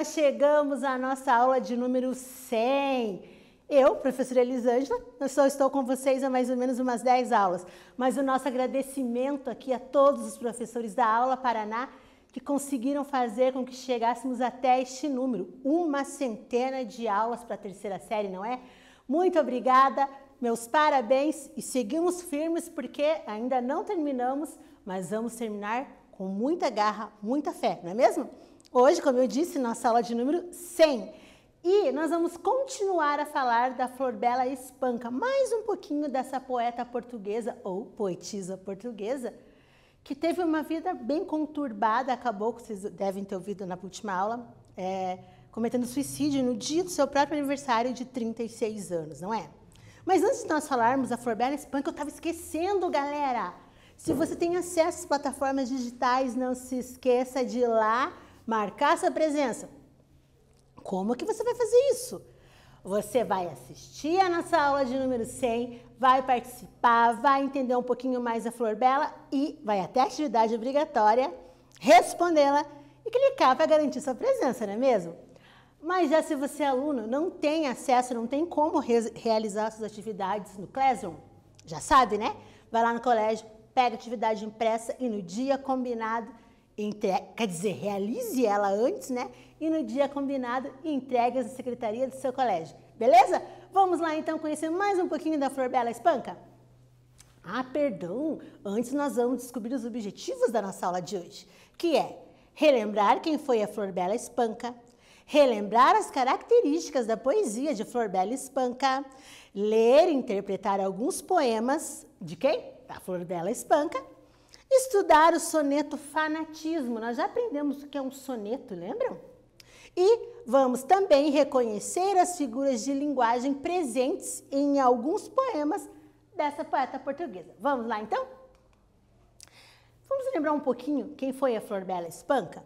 nós chegamos à nossa aula de número 100. Eu, professora Elisângela, só estou com vocês há mais ou menos umas 10 aulas, mas o nosso agradecimento aqui a todos os professores da Aula Paraná que conseguiram fazer com que chegássemos até este número, uma centena de aulas para a terceira série, não é? Muito obrigada, meus parabéns e seguimos firmes porque ainda não terminamos, mas vamos terminar com muita garra, muita fé, não é mesmo? Hoje, como eu disse, nossa aula de número 100. E nós vamos continuar a falar da Florbela Espanca, mais um pouquinho dessa poeta portuguesa, ou poetisa portuguesa, que teve uma vida bem conturbada, acabou, que vocês devem ter ouvido na última aula, cometendo suicídio no dia do seu próprio aniversário de 36 anos, não é? Mas antes de nós falarmos da Florbela Espanca, eu estava esquecendo, galera! Se você tem acesso às plataformas digitais, não se esqueça de ir lá marcar sua presença. Como que você vai fazer isso? Você vai assistir a nossa aula de número 100, vai participar, vai entender um pouquinho mais a Florbela e vai até a atividade obrigatória, respondê-la e clicar para garantir sua presença, não é mesmo? Mas já se você é aluno, não tem acesso, não tem como realizar suas atividades no Classroom, já sabe, né? Vai lá no colégio, pega a atividade impressa e no dia combinado, realize ela antes, né? E no dia combinado, entregue na secretaria do seu colégio. Beleza? Vamos lá, então, conhecer mais um pouquinho da Florbela Espanca? Ah, perdão! Antes nós vamos descobrir os objetivos da nossa aula de hoje, que é relembrar quem foi a Florbela Espanca, relembrar as características da poesia de Florbela Espanca, ler e interpretar alguns poemas de quem? Da Florbela Espanca, estudar o soneto Fanatismo. Nós já aprendemos o que é um soneto, lembram? E vamos também reconhecer as figuras de linguagem presentes em alguns poemas dessa poeta portuguesa. Vamos lá, então? Vamos lembrar um pouquinho quem foi a Florbela Espanca?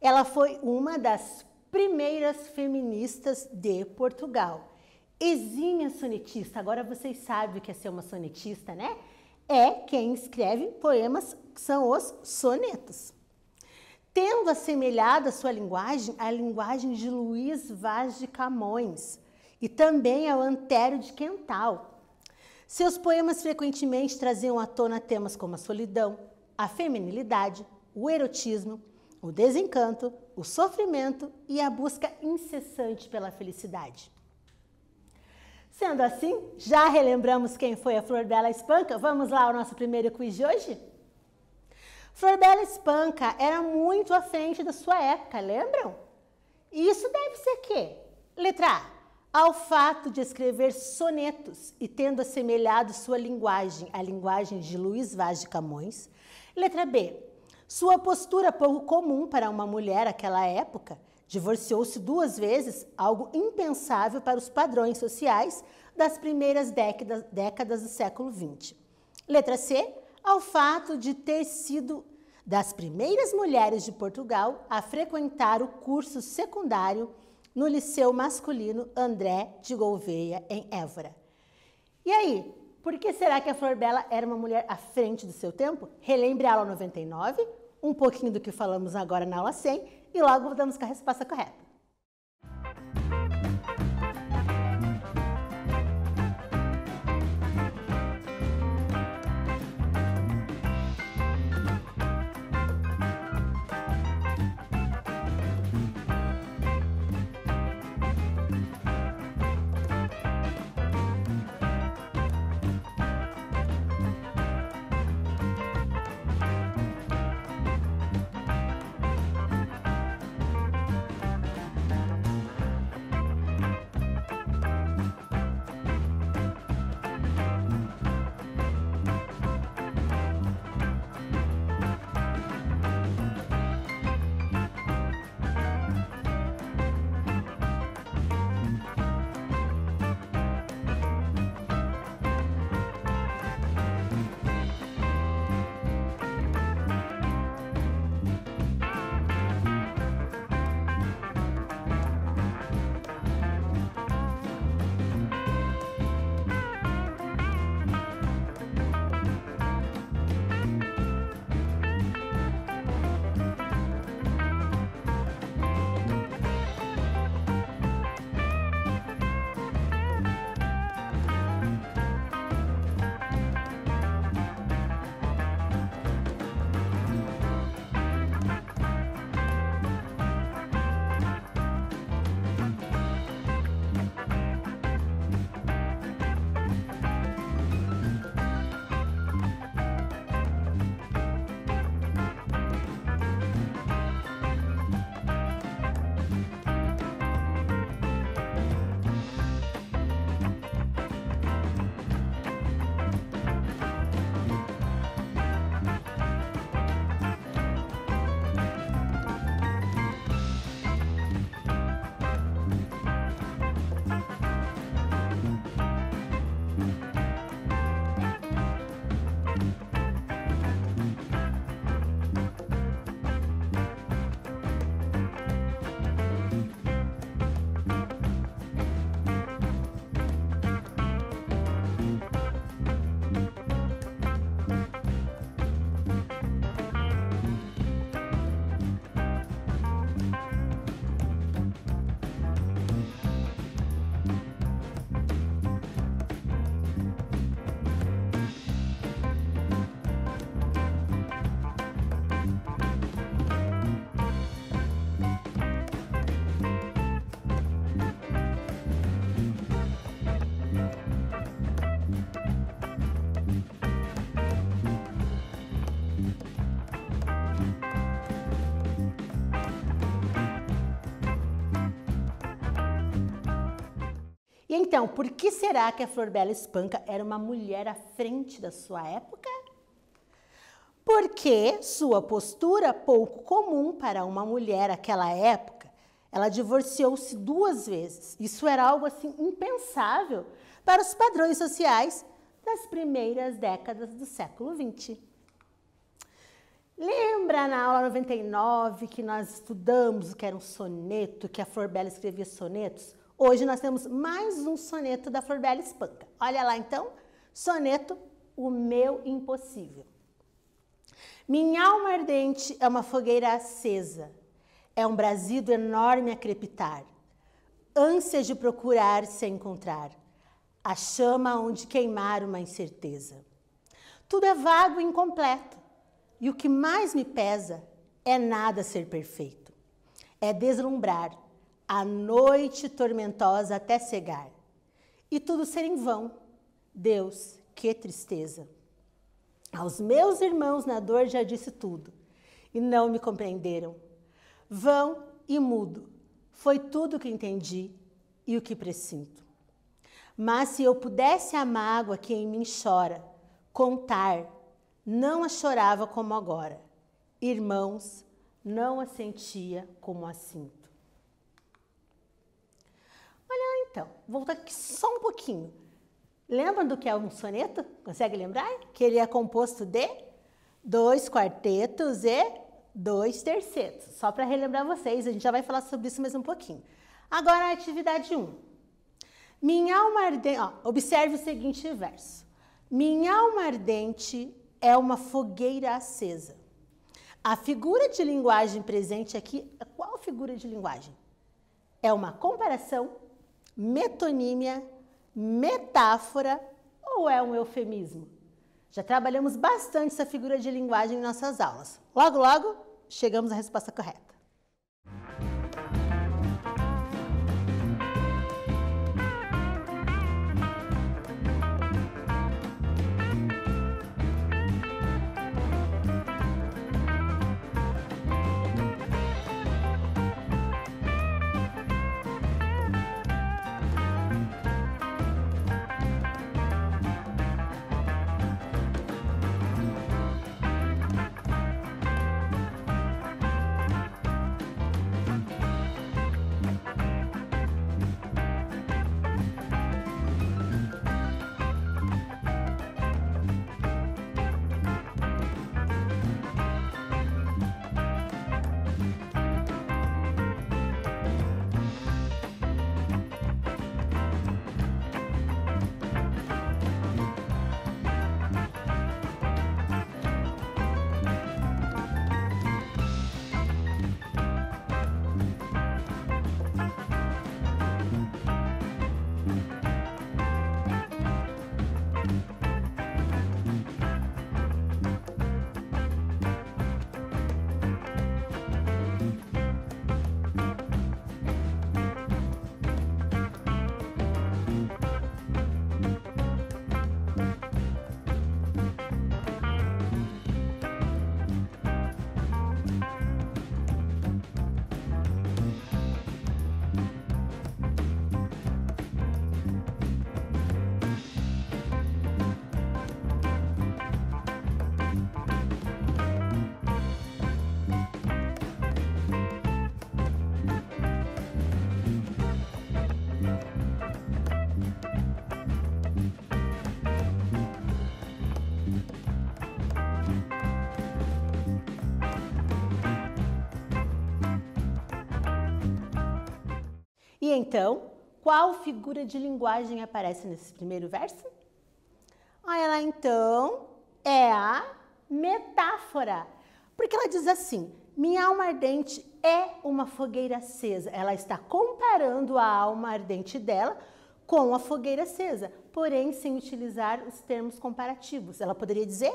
Ela foi uma das primeiras feministas de Portugal. Exímia sonetista. Agora vocês sabem o que é ser uma sonetista, né? É quem escreve poemas que são os sonetos. Tendo assemelhado a sua linguagem à linguagem de Luís Vaz de Camões e também ao Antério de Quental. Seus poemas frequentemente traziam à tona temas como a solidão, a feminilidade, o erotismo, o desencanto, o sofrimento e a busca incessante pela felicidade. Sendo assim, já relembramos quem foi a Florbela Espanca? Vamos lá ao nosso primeiro quiz de hoje? Florbela Espanca era muito à frente da sua época, lembram? E isso deve ser quê? Letra A, ao fato de escrever sonetos e tendo assemelhado sua linguagem à linguagem de Luís Vaz de Camões. Letra B, sua postura pouco comum para uma mulher naquela época. Divorciou-se 2 vezes, algo impensável para os padrões sociais das primeiras décadas do século XX. Letra C, ao fato de ter sido das primeiras mulheres de Portugal a frequentar o curso secundário no Liceu Masculino André de Gouveia, em Évora. E aí, por que será que a Florbela era uma mulher à frente do seu tempo? Relembre a aula 99, um pouquinho do que falamos agora na aula 100, e logo voltamos com a resposta correta. então, por que será que a Flor Bela Espanca era uma mulher à frente da sua época? Porque sua postura, pouco comum para uma mulher naquela época, ela divorciou-se 2 vezes. Isso era algo assim impensável para os padrões sociais das primeiras décadas do século XX. Lembra na aula 99 que nós estudamos o que era um soneto, que a Flor Bela escrevia sonetos? Hoje nós temos mais um soneto da Flor Bela Espanca. Olha lá então, soneto O Meu Impossível. Minha alma ardente é uma fogueira acesa, é um brasido enorme a crepitar, ânsia de procurar sem encontrar, a chama onde queimar uma incerteza. Tudo é vago e incompleto, e o que mais me pesa é nada ser perfeito, é deslumbrar a noite tormentosa até cegar, e tudo ser em vão. Deus, que tristeza! Aos meus irmãos na dor já disse tudo, e não me compreenderam. Vão e mudo, foi tudo o que entendi e o que presinto. Mas se eu pudesse a mágoa que em mim chora, contar, não a chorava como agora. Irmãos, não a sentia como a sinto. Olha então, voltar aqui só um pouquinho. Lembram do que é um soneto? Consegue lembrar? Que ele é composto de 2 quartetos e 2 tercetos. Só para relembrar vocês, a gente já vai falar sobre isso mais um pouquinho. Agora a atividade 1. Minha alma ardente, observe o seguinte verso. Minha alma ardente é uma fogueira acesa. A figura de linguagem presente aqui, qual figura de linguagem? É uma comparação, metonímia, metáfora ou é um eufemismo? Já trabalhamos bastante essa figura de linguagem em nossas aulas. Logo, logo, chegamos à resposta correta. E então, qual figura de linguagem aparece nesse primeiro verso? Olha lá então, é a metáfora. Porque ela diz assim, minha alma ardente é uma fogueira acesa. Ela está comparando a alma ardente dela com a fogueira acesa, porém sem utilizar os termos comparativos. Ela poderia dizer,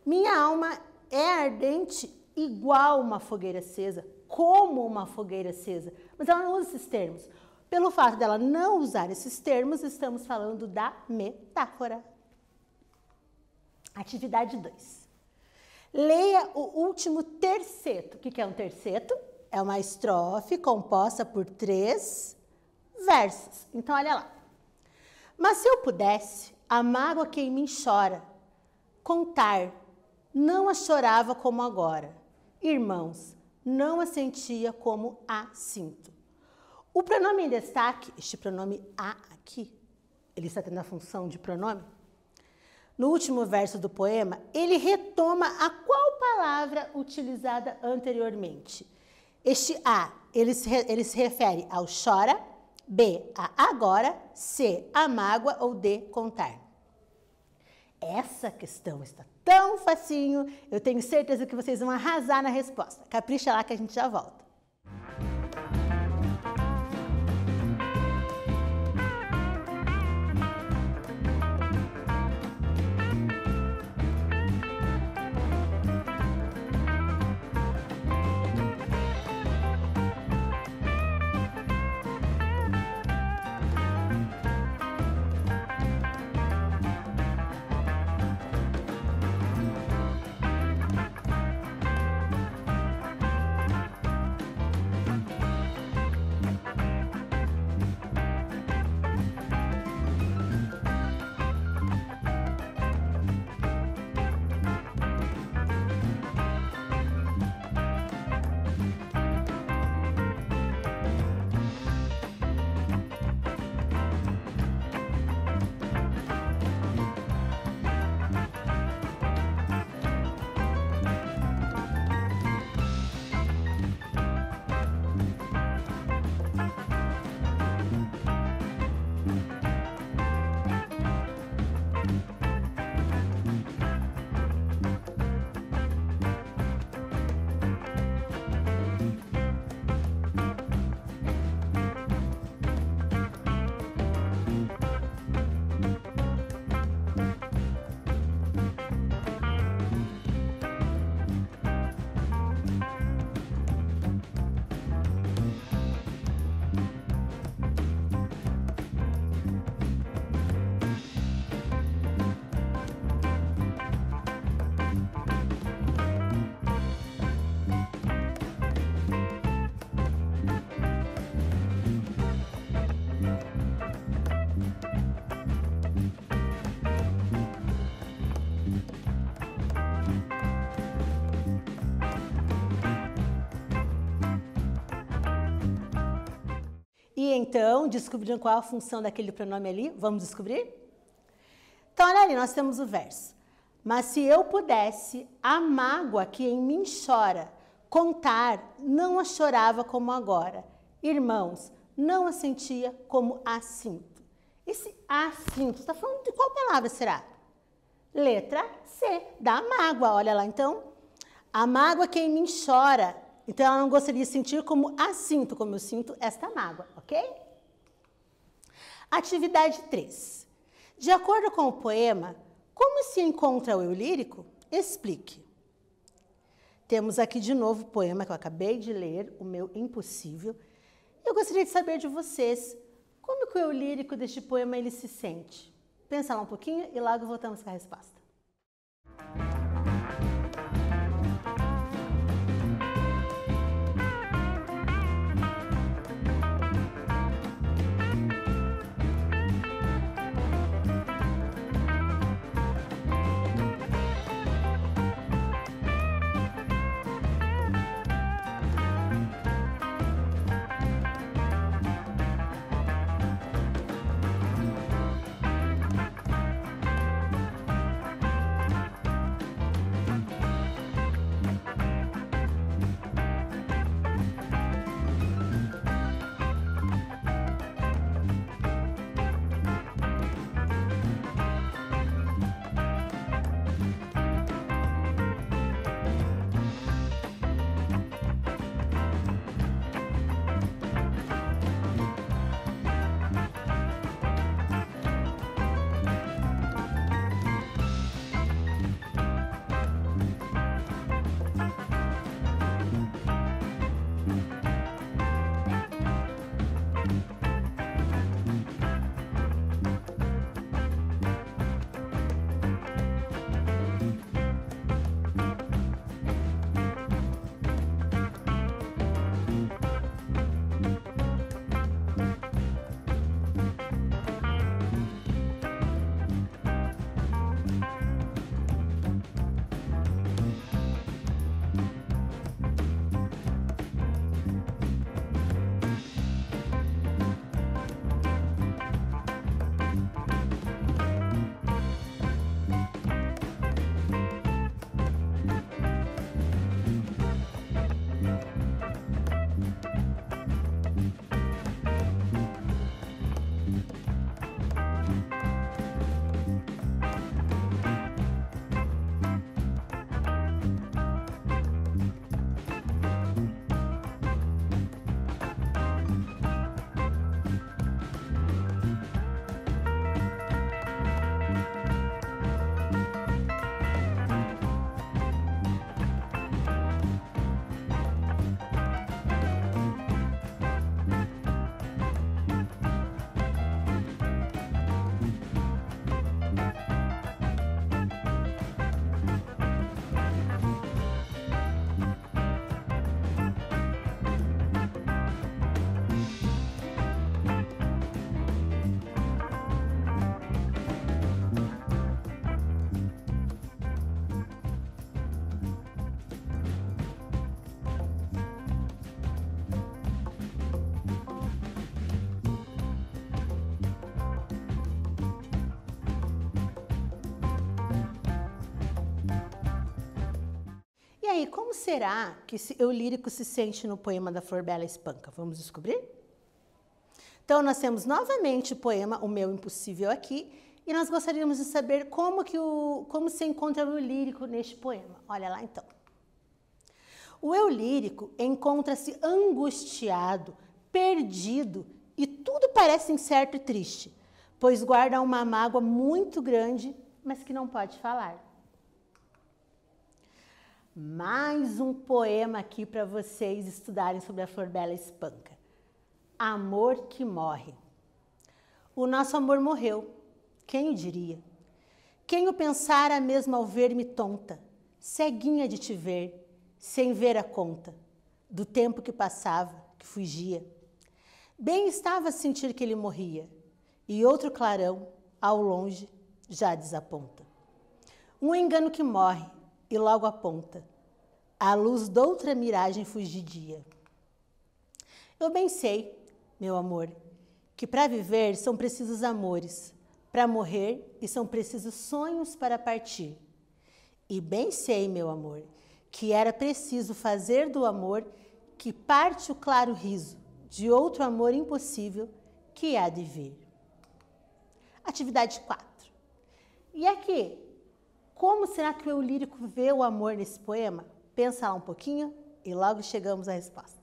minha alma é ardente igual uma fogueira acesa, como uma fogueira acesa. Mas ela não usa esses termos. Pelo fato dela não usar esses termos, estamos falando da metáfora. Atividade 2. Leia o último terceto. O que é um terceto? É uma estrofe composta por 3 versos. Então, olha lá. Mas se eu pudesse, a mágoa que em mim chora, contar, não a chorava como agora. Irmãos, não a sentia como a sinto. O pronome em destaque, este pronome a aqui, ele está tendo a função de pronome. No último verso do poema, ele retoma a qual palavra utilizada anteriormente. Este a, ele se refere ao chora, B, a agora, C, a mágoa ou D, contar. Essa questão está tão facinho, eu tenho certeza que vocês vão arrasar na resposta. Capricha lá que a gente já volta. E então, descobriram qual a função daquele pronome ali? Vamos descobrir? Então, olha ali, nós temos o verso. Mas se eu pudesse, a mágoa que em mim chora, contar, não a chorava como agora. Irmãos, não a sentia como a sinto. Esse a sinto, está falando de qual palavra será? Letra C, da mágoa. Olha lá, então. A mágoa que em mim chora. Então, ela não gostaria de sentir como a sinto, como eu sinto esta mágoa, ok? Atividade 3. De acordo com o poema, como se encontra o eu lírico? Explique. Temos aqui de novo o poema que eu acabei de ler, o meu Impossível. Eu gostaria de saber de vocês, como que o eu lírico deste poema ele se sente? Pensa lá um pouquinho e logo voltamos com a resposta. aí, como será que esse eu lírico se sente no poema da Flor Bela Espanca? Vamos descobrir? Então, nós temos novamente o poema O Meu Impossível aqui, e nós gostaríamos de saber como se encontra o eu lírico neste poema. Olha lá, então. O eu lírico encontra-se angustiado, perdido, e tudo parece incerto e triste, pois guarda uma mágoa muito grande, mas que não pode falar. Mais um poema aqui para vocês estudarem sobre a Flor Bela Espanca. Amor que morre. O nosso amor morreu, quem o diria? Quem o pensara mesmo ao ver-me tonta, ceguinha de te ver, sem ver a conta, do tempo que passava, que fugia. Bem estava a sentir que ele morria, e outro clarão, ao longe, já desaponta. Um engano que morre, e logo aponta, a luz doutra miragem fugidia. Eu bem sei, meu amor, que para viver são precisos amores, para morrer e são precisos sonhos para partir. E bem sei, meu amor, que era preciso fazer do amor que parte o claro riso de outro amor impossível que há de vir. Atividade 4. E aqui, como será que o eu lírico vê o amor nesse poema? Pensa lá um pouquinho e logo chegamos à resposta.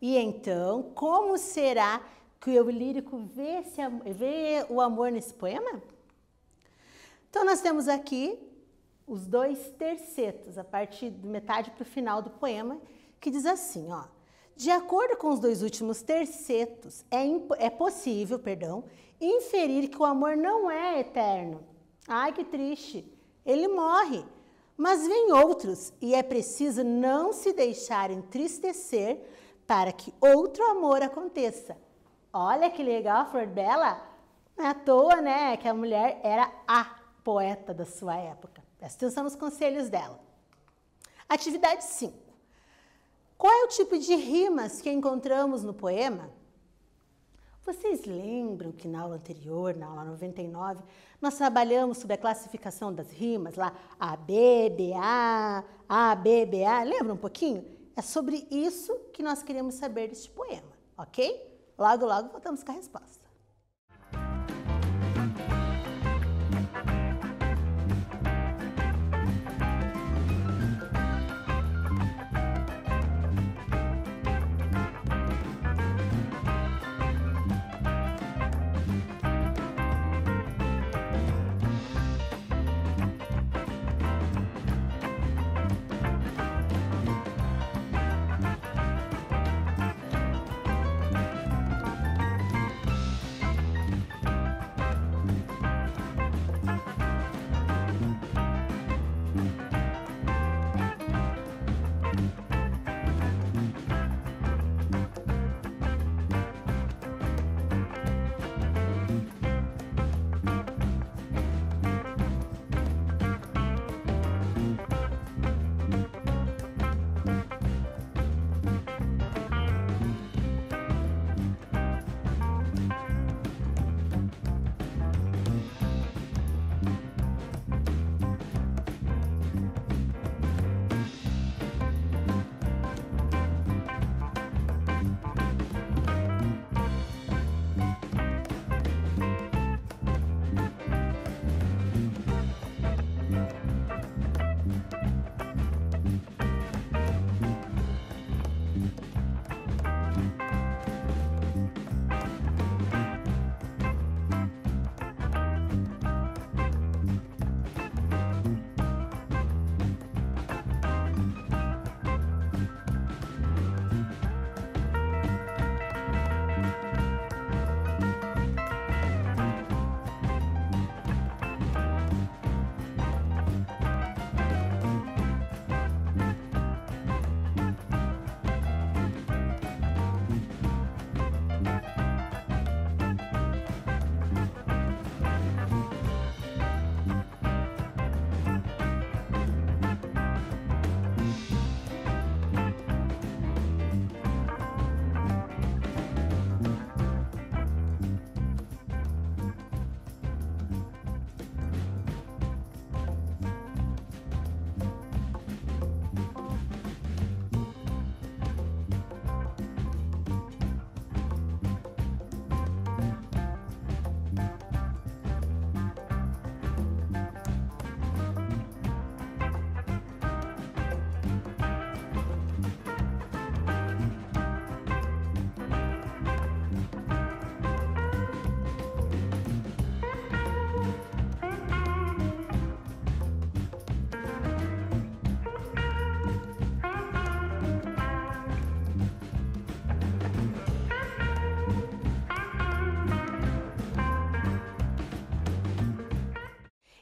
E então, como será que o eu lírico vê o amor nesse poema? Então, nós temos aqui os dois tercetos, a partir de metade para o final do poema, que diz assim, ó. De acordo com os dois últimos tercetos, é possível, inferir que o amor não é eterno. Ai, que triste! Ele morre. Mas vem outros, e é preciso não se deixar entristecer para que outro amor aconteça. Olha que legal, Flor Bela! Não é à toa, né, que a mulher era a poeta da sua época. Presta atenção nos conselhos dela. Atividade 5. Qual é o tipo de rimas que encontramos no poema? Vocês lembram que na aula anterior, na aula 99, nós trabalhamos sobre a classificação das rimas, lá A, B, B, A. Lembra um pouquinho? É sobre isso que nós queremos saber deste poema, ok? Logo, logo voltamos com a resposta.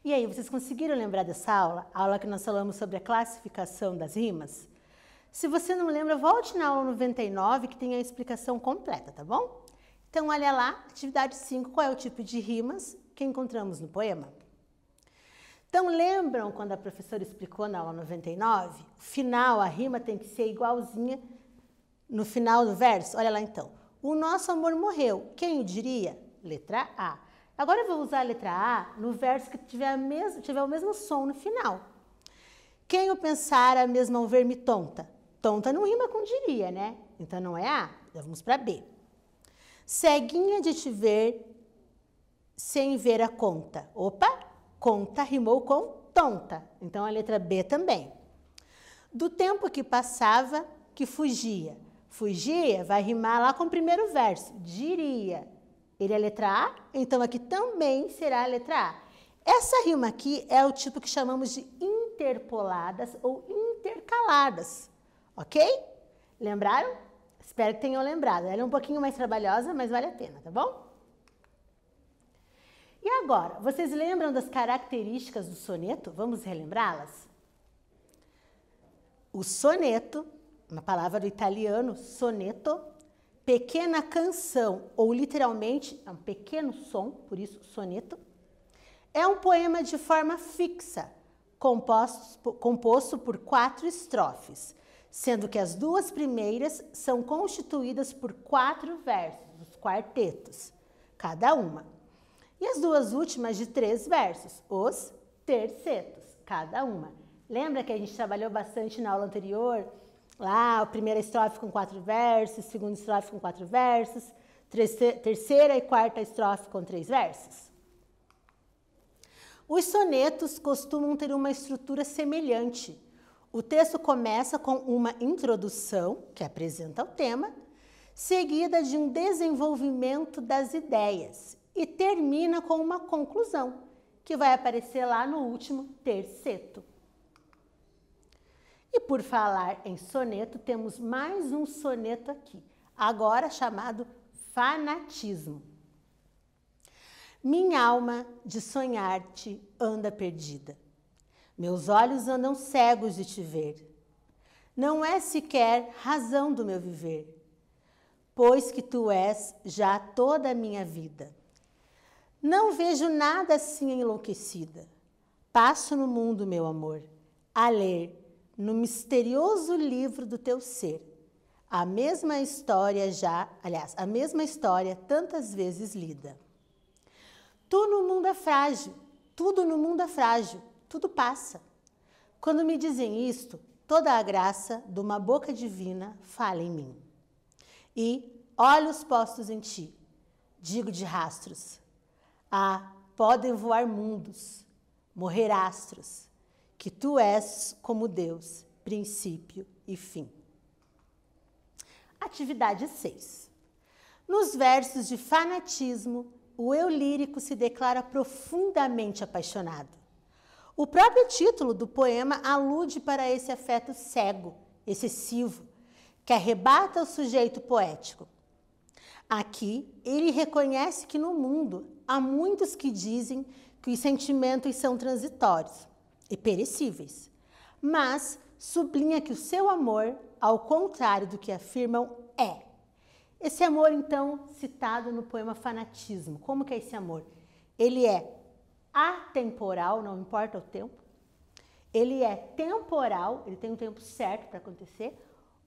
E aí, vocês conseguiram lembrar dessa aula? A aula que nós falamos sobre a classificação das rimas? Se você não lembra, volte na aula 99 que tem a explicação completa, tá bom? Então, olha lá, atividade 5, qual é o tipo de rimas que encontramos no poema? Então, lembram quando a professora explicou na aula 99? O final, a rima tem que ser igualzinha no final do verso. Olha lá então. O nosso amor morreu. Quem o diria? Letra A. Agora eu vou usar a letra A no verso que tiver o mesmo som no final. Quem o pensara mesmo ao ver-me tonta? Tonta não rima com diria, né? Então não é A. Então vamos para B. Ceguinha de te ver sem ver a conta. Opa! Conta rimou com tonta. Então a letra B também. Do tempo que passava, que fugia. Fugia vai rimar lá com o primeiro verso, diria. Ele é letra A, então aqui também será a letra A. Essa rima aqui é o tipo que chamamos de interpoladas ou intercaladas, ok? Lembraram? Espero que tenham lembrado. Ela é um pouquinho mais trabalhosa, mas vale a pena, tá bom? E agora, vocês lembram das características do soneto? Vamos relembrá-las? O soneto, uma palavra do italiano, soneto, pequena canção, ou literalmente, é um pequeno som, por isso soneto, é um poema de forma fixa, composto por 4 estrofes, sendo que as 2 primeiras são constituídas por 4 versos, os quartetos, cada uma. E as 2 últimas de 3 versos, os tercetos, cada uma. Lembra que a gente trabalhou bastante na aula anterior? Lá, a primeira estrofe com 4 versos, segunda estrofe com 4 versos, terceira e quarta estrofe com 3 versos. Os sonetos costumam ter uma estrutura semelhante. O texto começa com uma introdução, que apresenta o tema, seguida de um desenvolvimento das ideias e termina com uma conclusão, que vai aparecer lá no último terceto. E por falar em soneto, temos mais um soneto aqui, agora chamado fanatismo. Minha alma de sonhar-te anda perdida. Meus olhos andam cegos de te ver. Não é sequer razão do meu viver, pois que tu és já toda a minha vida. Não vejo nada assim enlouquecida. Passo no mundo, meu amor, a ler no misterioso livro do teu ser a mesma história a mesma história tantas vezes lida. Tu no mundo é frágil, tudo no mundo é frágil, tudo passa. Quando me dizem isto, toda a graça de uma boca divina fala em mim. E olhos postos em ti, digo de rastros. Ah, podem voar mundos, morrer astros, que tu és como Deus, princípio e fim. Atividade 6. Nos versos de fanatismo, o eu lírico se declara profundamente apaixonado. O próprio título do poema alude para esse afeto cego, excessivo, que arrebata o sujeito poético. Aqui, ele reconhece que no mundo há muitos que dizem que os sentimentos são transitórios e perecíveis, mas sublinha que o seu amor, ao contrário do que afirmam, é. Esse amor, então, citado no poema Fanatismo. Como que é esse amor? Ele é atemporal, não importa o tempo. Ele é temporal, ele tem um tempo certo para acontecer.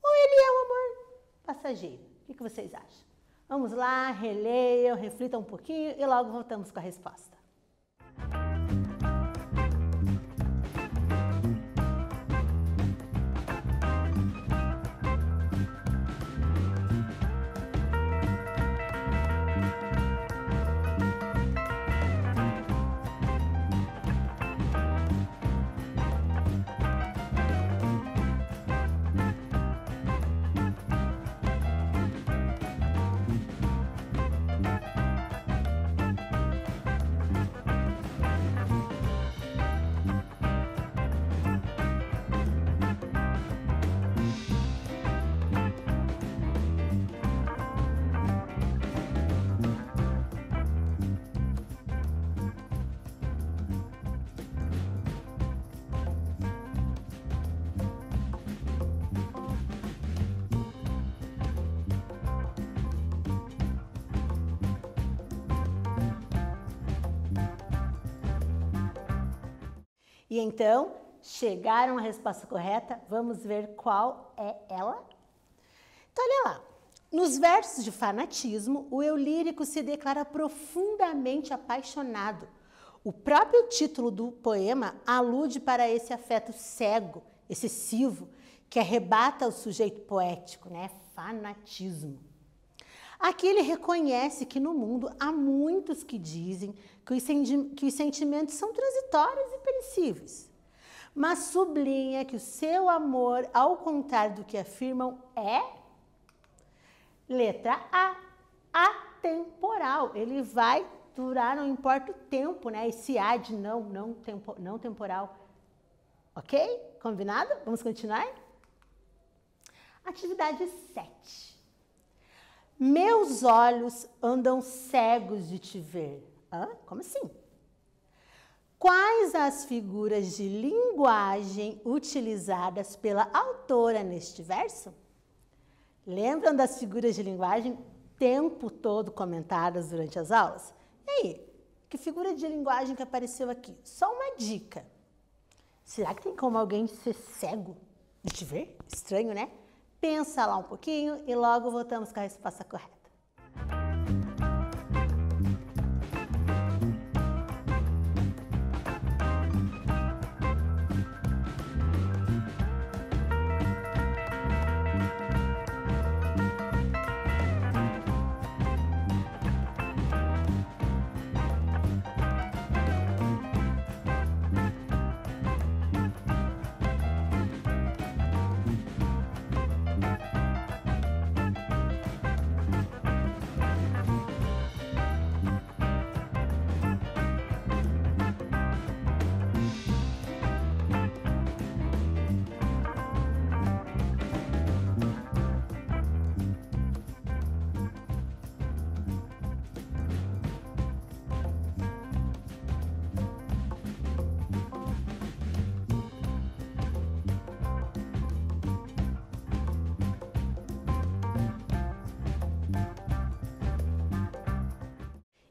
Ou ele é um amor passageiro? O que vocês acham? Vamos lá, releiam, reflitam um pouquinho e logo voltamos com a resposta. E então, chegaram à resposta correta, vamos ver qual é ela? Então, olha lá. Nos versos de fanatismo, o eu lírico se declara profundamente apaixonado. O próprio título do poema alude para esse afeto cego, excessivo, que arrebata o sujeito poético, né? Fanatismo. Aqui ele reconhece que no mundo há muitos que dizem que os sentimentos são transitórios e perecíveis, mas sublinha que o seu amor, ao contrário do que afirmam, é Letra A, atemporal. Ele vai durar, não importa o tempo, né? Esse A de não temporal. Ok? Combinado? Vamos continuar? Atividade 7. Meus olhos andam cegos de te ver. Hã? Como assim? Quais as figuras de linguagem utilizadas pela autora neste verso? Lembram das figuras de linguagem o tempo todo comentadas durante as aulas? E aí, que figura de linguagem que apareceu aqui? Só uma dica. Será que tem como alguém ser cego de te ver? Estranho, né? Pensa lá um pouquinho e logo voltamos com a resposta correta.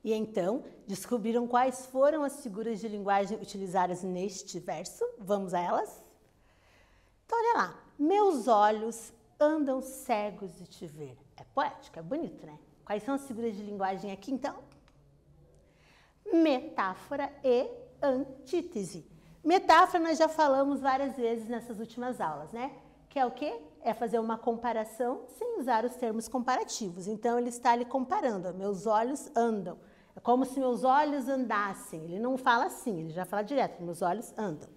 E então, descobriram quais foram as figuras de linguagem utilizadas neste verso? Vamos a elas? Então, olha lá. Meus olhos andam cegos de te ver. É poético, é bonito, né? Quais são as figuras de linguagem aqui, então? Metáfora e antítese. Metáfora nós já falamos várias vezes nessas últimas aulas, né? Que é o quê? É fazer uma comparação sem usar os termos comparativos. Então, ele está ali comparando. Ó, meus olhos andam. É como se meus olhos andassem. Ele não fala assim, ele já fala direto. Meus olhos andam.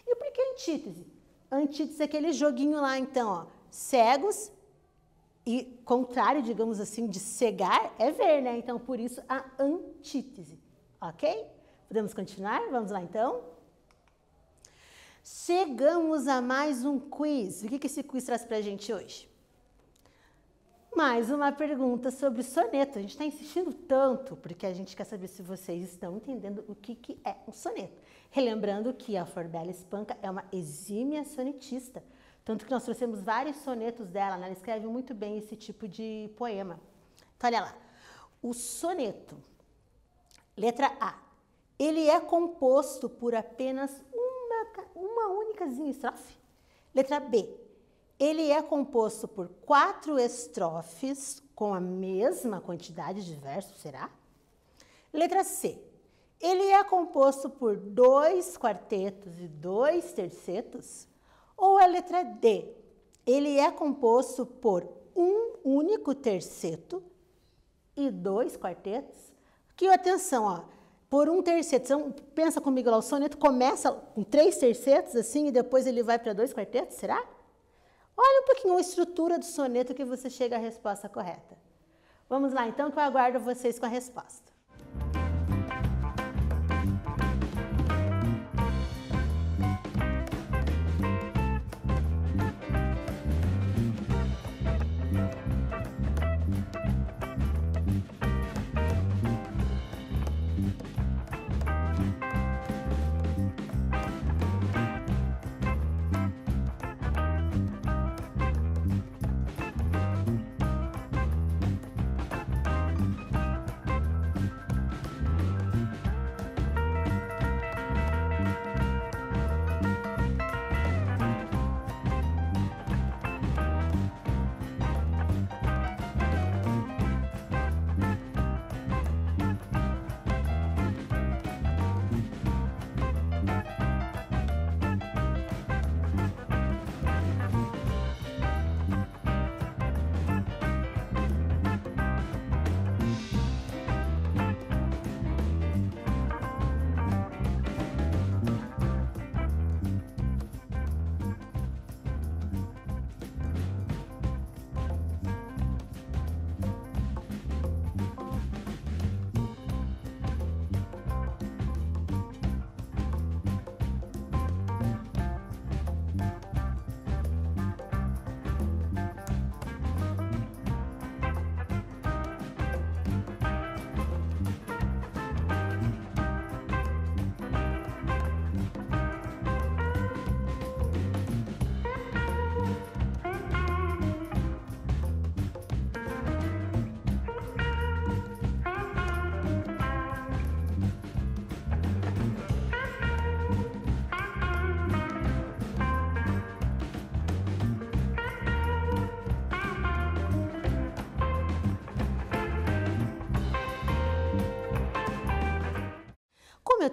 E por que antítese? Antítese é aquele joguinho lá, então, ó. Cegos e contrário, digamos assim, de cegar é ver, né? Então, por isso, a antítese. Ok? Podemos continuar? Vamos lá, então? Chegamos a mais um quiz. O que esse quiz traz pra gente hoje? Mais uma pergunta sobre soneto. A gente está insistindo tanto porque a gente quer saber se vocês estão entendendo o que é um soneto. Relembrando que a Flor Bela Espanca é uma exímia sonetista. Tanto que nós trouxemos vários sonetos dela, né? Ela escreve muito bem esse tipo de poema. Então, olha lá. O soneto, letra A, ele é composto por apenas uma únicazinha estrofe. Letra B, ele é composto por 4 estrofes com a mesma quantidade de versos, será? Letra C, ele é composto por 2 quartetos e 2 tercetos? Ou a letra D, ele é composto por um único terceto e 2 quartetos? Que atenção, ó, por um terceto, então, pensa comigo lá, o soneto começa com 3 tercetos assim e depois ele vai para 2 quartetos, será? Olha um pouquinho a estrutura do soneto que você chega à resposta correta. Vamos lá então que eu aguardo vocês com a resposta.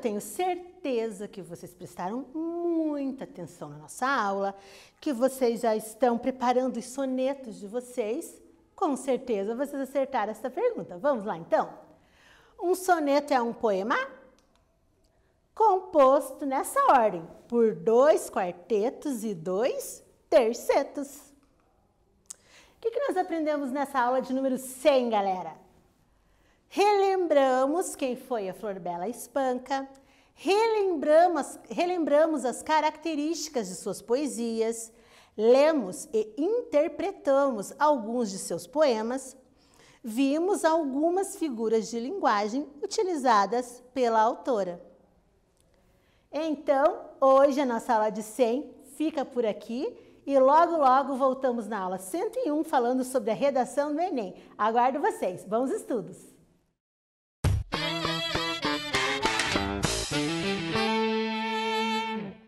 tenho certeza que vocês prestaram muita atenção na nossa aula, que vocês já estão preparando os sonetos de vocês. Com certeza vocês acertaram essa pergunta. Vamos lá, então? Um soneto é um poema composto nessa ordem, por 2 quartetos e 2 tercetos. O que nós aprendemos nessa aula de número 100, galera? Relembramos quem foi a Flor Bela Espanca, relembramos as características de suas poesias, lemos e interpretamos alguns de seus poemas, vimos algumas figuras de linguagem utilizadas pela autora. Então, hoje a nossa aula de 100 fica por aqui e logo voltamos na aula 101 falando sobre a redação do Enem. Aguardo vocês. Bons estudos!